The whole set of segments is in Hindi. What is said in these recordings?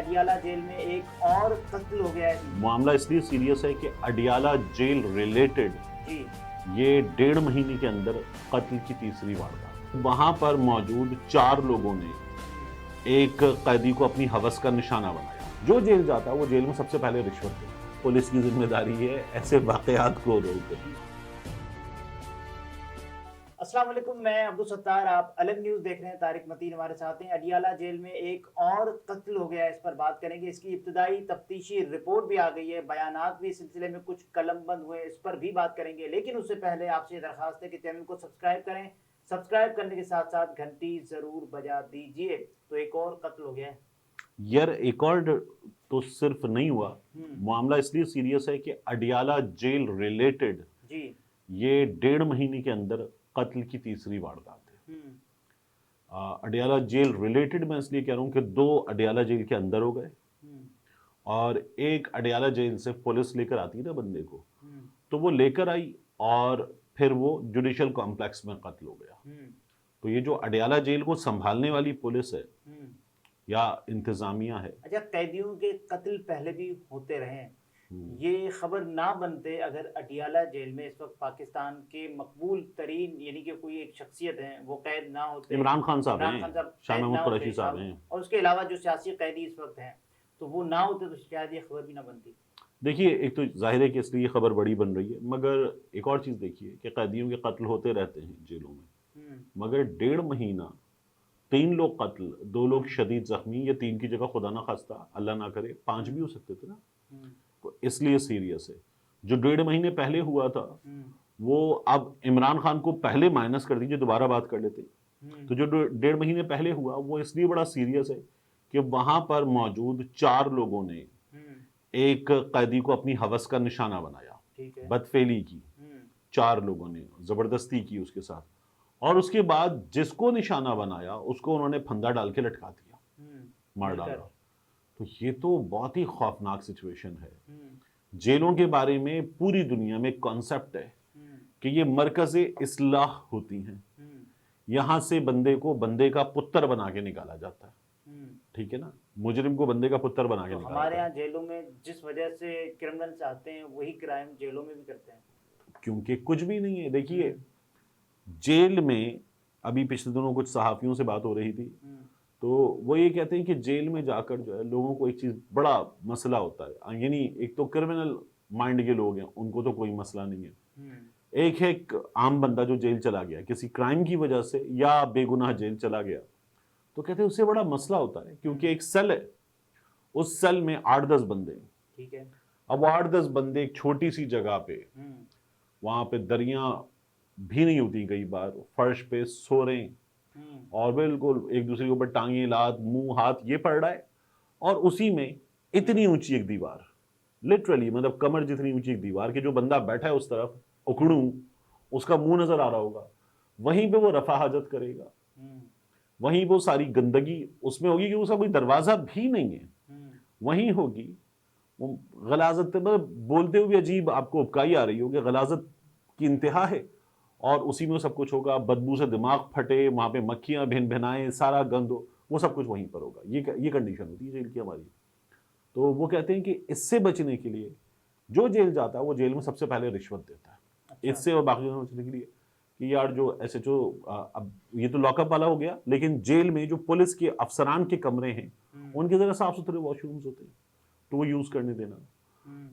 अडियाला जेल में एक और कत्ल हो गया है। मामला इसलिए सीरियस है कि अडियाला जेल रिलेटेड जी। ये 1.5 महीने के अंदर कत्ल की तीसरी वारदात। वहां पर मौजूद 4 लोगों ने एक कैदी को अपनी हवस का निशाना बनाया। जो जेल जाता है वो जेल में सबसे पहले रिश्वत देता है। पुलिस की जिम्मेदारी है ऐसे वाकयात को रोकना। अस्सलाम वालेकुम, मैं अब्दुल सत्तार, आप अलग न्यूज़ देख रहे हैं। तारिक मतीन हमारे साथ हैं। अडियाला जेल में एक और कत्ल हो गया है, इस पर बात करेंगे। इसकी इब्तदाई तफ्तीशी रिपोर्ट भी आ गई है, बयानात भी इस सिलसिले में कुछ कलमबंद हुए, इस पर भी बात करेंगे। लेकिन उससे पहले आपसे दरख्वास्त है कि चैनल को सब्सक्राइब करें। सब्सक्राइब करने के साथ साथ घंटी ज़रूर बजा दीजिए। तो एक और कत्ल हो गया है यार, एक और तो सिर्फ नहीं हुआ। मामला इसलिए सीरियस है कि अडियाला जेल रिलेटेड जी। ये 1.5 महीने के अंदर कत्ल की तीसरी वारदात है। अडियाला जेल रिलेटेड मैं इसलिए कह रहा हूं कि 2 अडियाला जेल के अंदर हो गए और एक अडियाला जेल से पुलिस लेकर आती है ना बंदे को, तो वो लेकर आई और फिर वो जुडिशियल कॉम्प्लेक्स में कत्ल हो गया। तो ये जो अडियाला जेल को संभालने वाली पुलिस है या इंतजामिया है। अच्छा, कैदियों के कत्ल पहले भी होते रहे हैं, ये खबर ना बनते अगर अडियाला जेल में इस वक्त पाकिस्तान के मकबूल तरीन यानी कि कोई एक शख्सियत है वो कैद ना होते। इमरान खान साहब इमरान हैं, खान साहब शाह कैद महमूद ना कुरैशी होते, साहब हैं। और उसके अलावा जो सियासी कैदी इस वक्त हैं, तो वो ना होते तो शायद ये खबर भी ना बनती। देखिए, एक तो जाहिर है कि इसलिए खबर बड़ी बन रही है, मगर एक और चीज़ देखिए कि कैदियों के कत्ल होते रहते हैं जेलों में, मगर 1.5 महीना 3 लोग कत्ल, 2 लोग शदीद जख्मी, या 3 की जगह खुदा ना खास्ता अल्लाह ना करे 5 भी हो सकते थे ना। तो इसलिए सीरियस है। जो 1.5 महीने पहले हुआ था वो अब इमरान खान को पहले माइनस कर दीजिए, दोबारा बात कर लेते। तो जो 1.5 महीने पहले हुआ वो इसलिए बड़ा सीरियस है कि वहां पर मौजूद 4 लोगों ने एक कैदी को अपनी हवस का निशाना बनाया, बदफेली की। 4 लोगों ने जबरदस्ती की उसके साथ, और उसके बाद जिसको निशाना बनाया उसको उन्होंने फंदा डाल के लटका दिया, मार डाला। तो ये तो बहुत ही खौफनाक सिचुएशन है। जेलों के बारे में पूरी दुनिया में कॉन्सेप्ट है कि ये मरकज़े इस्लाह होती हैं। यहां से बंदे को बंदे का पुत्र बना के निकाला जाता है, ठीक है ना। मुजरिम को बंदे का पुत्र बना के निकाला हमारे यहाँ जेलों में जिस वजह से क्रिमिनल्स आते हैं वही क्राइम जेलों में भी करते हैं, क्योंकि कुछ भी नहीं है। देखिए, जेल में अभी पिछले दिनों कुछ सहाफियों से बात हो रही थी, तो वो ये कहते हैं कि जेल में जाकर जो है लोगों को एक चीज़ बड़ा मसला होता है। यानी एक तो क्रिमिनल माइंड के लोग हैं, उनको तो कोई मसला नहीं है। एक है एक आम बंदा जो जेल चला गया किसी क्राइम की वजह से या बेगुनाह जेल चला गया, तो कहते हैं उससे बड़ा मसला होता है, क्योंकि एक सेल है, उस सेल में 8-10 बंदे हैं, ठीक है। अब 8-10 बंदे एक छोटी सी जगह पे, वहां पे दरियां भी नहीं होती, कई बार फर्श पे सो रहे हैं और बिल्कुल एक दूसरे के ऊपर टांगे, लात, मुंह, हाथ ये पड़ रहा है, और उसी में इतनी ऊंची एक दीवार, लिटरली मतलब कमर जितनी ऊंची एक दीवार कि जो बंदा बैठा है उस तरफ उखड़ू, उसका मुंह नजर आ रहा होगा, वहीं पे वो रफा हाजत करेगा, वहीं वो सारी गंदगी उसमें होगी कि उसका कोई दरवाजा भी नहीं है, वहीं होगी वो गलाजत, मतलब बोलते हुए अजीब आपको उबकाई आ रही होगी, गलाजत की इंतहा है, और उसी में सब कुछ होगा। बदबू से दिमाग फटे, वहां पे मक्खियां भिन भिनाएं, सारा गंद हो, वो सब कुछ वहीं पर होगा। ये कंडीशन होती है जेल की हमारी। तो वो कहते हैं कि इससे बचने के लिए जो जेल जाता है वो जेल में सबसे पहले रिश्वत देता है। अच्छा। इससे और बाकी बचने के लिए कि यार जो SHO, अब ये तो लॉकअप वाला हो गया, लेकिन जेल में जो पुलिस के अफसरान के कमरे हैं उनके जगह साफ सुथरे वॉशरूम्स होते हैं, तो वो यूज करने देना।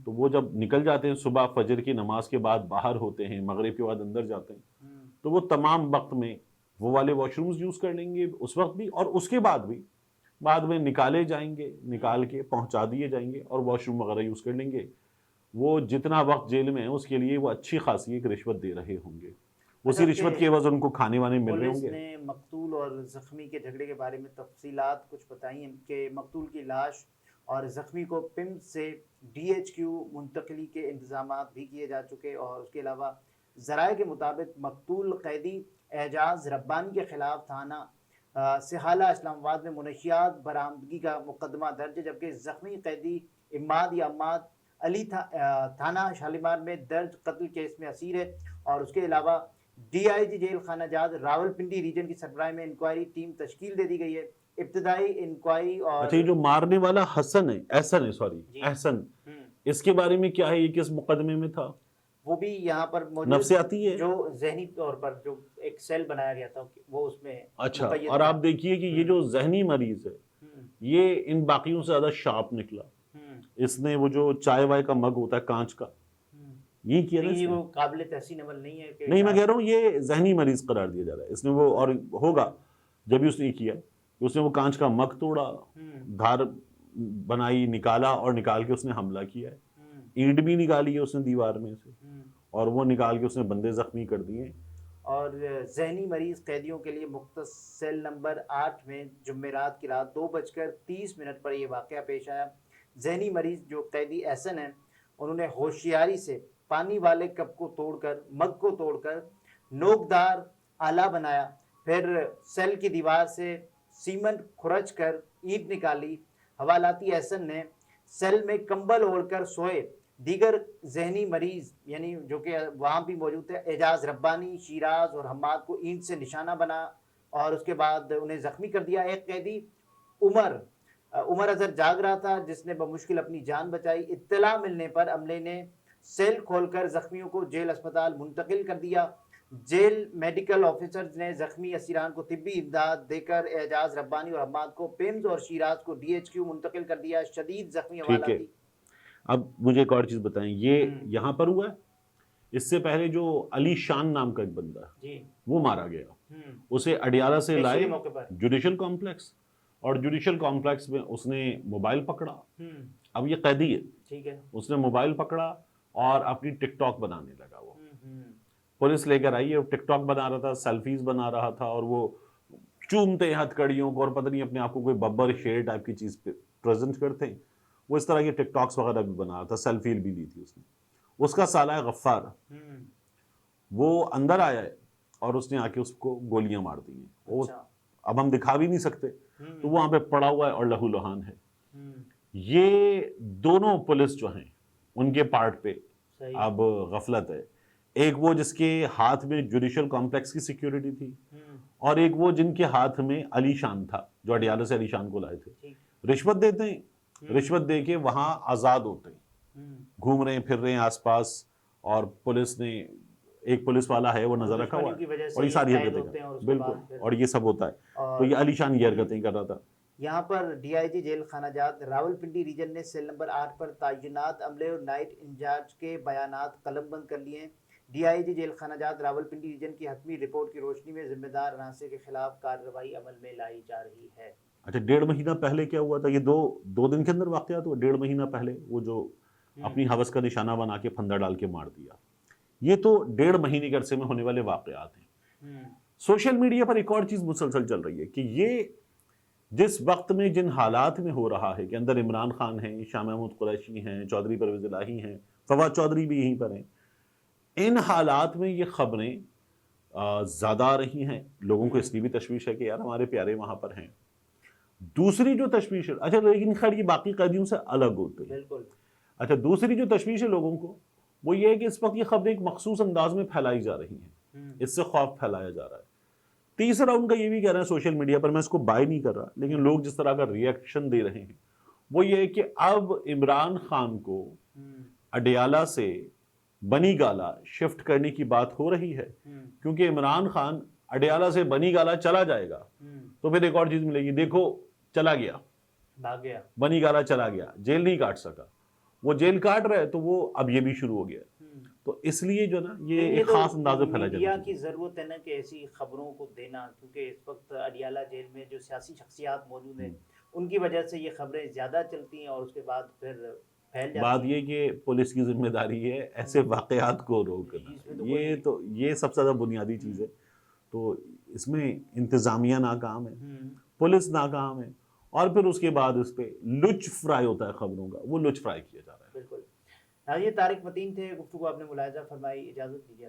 तो वो जब निकल जाते हैं सुबह फजर की नमाज के बाद, बाहर होते हैं, मगरिब के बाद अंदर जाते हैं, तो वो तमाम वक्त में वो वाले वॉशरूम्स यूज कर लेंगे उस वक्त भी, और उसके बाद भी बाद में निकाले जाएंगे, निकाल के पहुंचा दिए जाएंगे और वॉशरूम वगैरह यूज कर लेंगे। वो जितना वक्त जेल में है उसके लिए वो अच्छी खासी एक रिश्वत दे रहे होंगे, उसी रिश्वत के एवज उनको खाने वाने मिल रहे होंगे। पुलिस ने मकतूल और जख्मी के झगड़े के बारे में तफसीलात कुछ बताई हैं कि मकतूल की लाश और ज़ख्मी को पिम्प से DHQ मुंतकली के इंतजाम भी किए जा चुके, और उसके अलावा ज़राए के मुताबिक मकतूल कैदी एजाज़ रब्बानी के ख़िलाफ़ थाना सिहाला इस्लामाबाद में मुनशियात बरामदगी का मुकदमा दर्ज है, जबकि ज़ख्मी कैदी इमाद या अम्माद अली थाना शालीमार में दर्ज कत्ल केस में असीर है। और उसके अलावा DIG जेल खाना जात रावलपिंडी रीजन की सरबराही में इंक्वायरी टीम तश्कील दे दी गई है। इब्तदाई इंक्वायरी और अच्छा, ये जो मारने वाला हसन है, एहसन है, सॉरी जी। एहसन, इसके बारे में क्या है? ये किस मुकदमे में था? वो भी यहाँ पर मौजूद, नफ्सियाती है? जो जहनी तौर पर जो एक सेल बनाया गया था वो उसमें अच्छा, मुक़य्यद और था। आप देखिए कि ये जो जहनी मरीज है, ये इन बाकियों से ज्यादा शार्प निकला। इसने वो जो चाय वाय का मग होता है कांच का, ये किया ना नहीं, इसने। वो काबिल तहसीन अमल नहीं है कि नहीं, मैं कह रहा हूँ ये जहनी मरीज करार दिया जा रहा है इसने। वो और होगा जब भी उसने ये किया, उसने वो कांच का मग तोड़ा, धार बनाई, निकाला, और निकाल के उसने हमला किया है। ईंट भी निकाली है उसने दीवार में से, और वो निकाल के उसने बंदे जख्मी कर दिए। और जहनी मरीज कैदियों के लिए मुख्तस सेल नंबर 8 में जुमेरात की रात 2:30 पर यह वाक़या पेश आया। जहनी मरीज जो कैदी एहसन है, उन्होंने होशियारी से पानी वाले कप को तोड़कर, मग को तोड़कर नोकदार आला बनाया, फिर सेल की दीवार से सीमेंट खुरच कर ईंट निकाली। हवालाती एहसन ने सेल में कंबल ओढ़कर सोए दीगर जहनी मरीज यानी जो कि वहाँ भी मौजूद थे, एजाज रब्बानी, शिराज और हम्माद को ईंट से निशाना बना और उसके बाद उन्हें जख्मी कर दिया। एक कैदी उमर अजहर जाग रहा था, जिसने बमुश्किल अपनी जान बचाई। इत्तला मिलने पर अमले ने सेल खोलकर जख्मियों को जेल अस्पताल मुंतकिल कर दिया। जेल मेडिकल ऑफिसर्स ने जख्मी असीरान को तिब्बी इमदाद देकर एजाज रब्बानी और हम्माद को पिम्स और शिराज को DHQ मुंतकिल कर दिया। शदीद जख्मी हवालाती। अब मुझे एक और चीज बताएं, ये यहाँ पर हुआ है? इससे पहले जो अली शान नाम का एक बंदा है, वो मारा गया, उसे अडियाला से लाए जुडिशल कॉम्प्लेक्स, और जुडिशल कॉम्प्लेक्स में उसने मोबाइल पकड़ा। अब ये कैदी है, ठीक है, उसने मोबाइल पकड़ा और अपनी टिकटॉक बनाने लगा। वो पुलिस लेकर आई है, टिकटॉक बना रहा था, सेल्फीज बना रहा था, और वो चूमते हथकड़ियों को और पता नहीं अपने आप को कोई बब्बर शेर टाइप की चीज पे प्रेजेंट करते हैं। वो इस तरह के टिकटॉक्स वगैरह भी बना रहा था, सेल्फी भी ली थी उसने। उसका साला है गफ्फार, वो अंदर आया है और उसने आके उसको गोलियां मार दी हैं। वो अब हम दिखा भी नहीं सकते, तो वो वहां पे पड़ा हुआ है और लहूलुहान है। ये दोनों पुलिस जो हैं उनके पार्ट पे अब गफलत है। एक वो जिसके हाथ में जुडिशल कॉम्प्लेक्स की सिक्योरिटी थी, और एक वो जिनके हाथ में अली शान था, जो अडियाला से अली शान को लाए थे। रिश्वत देते हैं, रिश्वत दे के वहां आजाद होते हैं, घूम रहे हैं, फिर रहे हैं आसपास, और पुलिस ने, एक पुलिस वाला है वो नजर रखा हुआ है, और ये सारी हरकतें, बिल्कुल, और ये सब होता है। तो ये अली शान ये हरकतें कर रहा था। यहाँ पर DIG जेल खानाजात रावलपिंडी रीजन ने सेल नंबर 8 पर तैनात अमले और नाइट इंचार्ज के बयानात कलमबंद कर लिए हैं। DIG जेल खानाजात रावलपिंडी रीजन की हतमी रिपोर्ट की रोशनी में जिम्मेदार अनासर के खिलाफ कार्रवाई अमल में लाई जा रही है। अच्छा, 1.5 महीना पहले क्या हुआ था? ये दो दिन के अंदर वाकया हुआ। 1.5 महीना पहले वो जो अपनी हवस का निशाना बना के फंदा डाल के मार दिया, ये तो 1.5 महीने के अरसे में होने वाले वाकयात हैं। सोशल मीडिया पर एक और चीज मुसलसल चल रही है कि ये जिस वक्त में, जिन हालात में हो रहा है कि अंदर इमरान खान हैं, शाह महमूद कुरैशी हैं, चौधरी परवेज इलाही हैं, फवाद चौधरी भी यहीं पर हैं, इन हालात में ये खबरें ज्यादा आ रही हैं। लोगों को इसलिए भी तशवीश है कि यार हमारे प्यारे वहां पर हैं। दूसरी जो तशवीश है, अच्छा लेकिन खैर ये बाकी कैदियों से अलग होते हैं, बिल्कुल। अच्छा, दूसरी जो तशवीश है लोगों को, वो ये है कि इस वक्त ये खबरें एक मखसूस अंदाज में फैलाई जा रही हैं, इससे खौफ फैलाया जा रहा है। तीसरा उनका ये भी कह रहे हैं सोशल मीडिया पर, मैं इसको बाय नहीं कर रहा, लेकिन लोग जिस तरह का रिएक्शन दे रहे हैं वो ये है कि अब इमरान खान को अडियाला से बनी गाला शिफ्ट करने की बात हो रही है, क्योंकि इमरान खान अडियाला से बनी गाला चला जाएगा तो फिर एक और चीज मिलेगी, देखो चला गया, भाग गया, बनी गाला चला गया, जेल नहीं काट सका, वो जेल काट रहे तो वो अब ये भी शुरू हो गया। तो इसलिए जो ना ये एक खास अंदाज में फैला जाता है। मीडिया की जरूरत है ना कि ऐसी खबरों को देना, क्योंकि इस वक्त अडियाला जेल में जो सियासी शख्सियात मौजूद हैं उनकी वजह से ये खबरें ज्यादा चलती हैं और उसके बाद फिर फैल जाती हैं। बात ये कि पुलिस की जिम्मेदारी है ऐसे वाकयात को रोकना, ये सबसे ज्यादा बुनियादी चीज है। तो इसमें इंतजामिया नाकाम है, पुलिस नाकाम है, और फिर उसके बाद उस पर लुच फ्राई होता है खबरों का, वो लुच फ्राई किया जा रहा है। बिल्कुल। ये तारिक मतीन थे, गुफ्तगू आपने मुलाहिजा फरमाई, इजाजत दीजिए।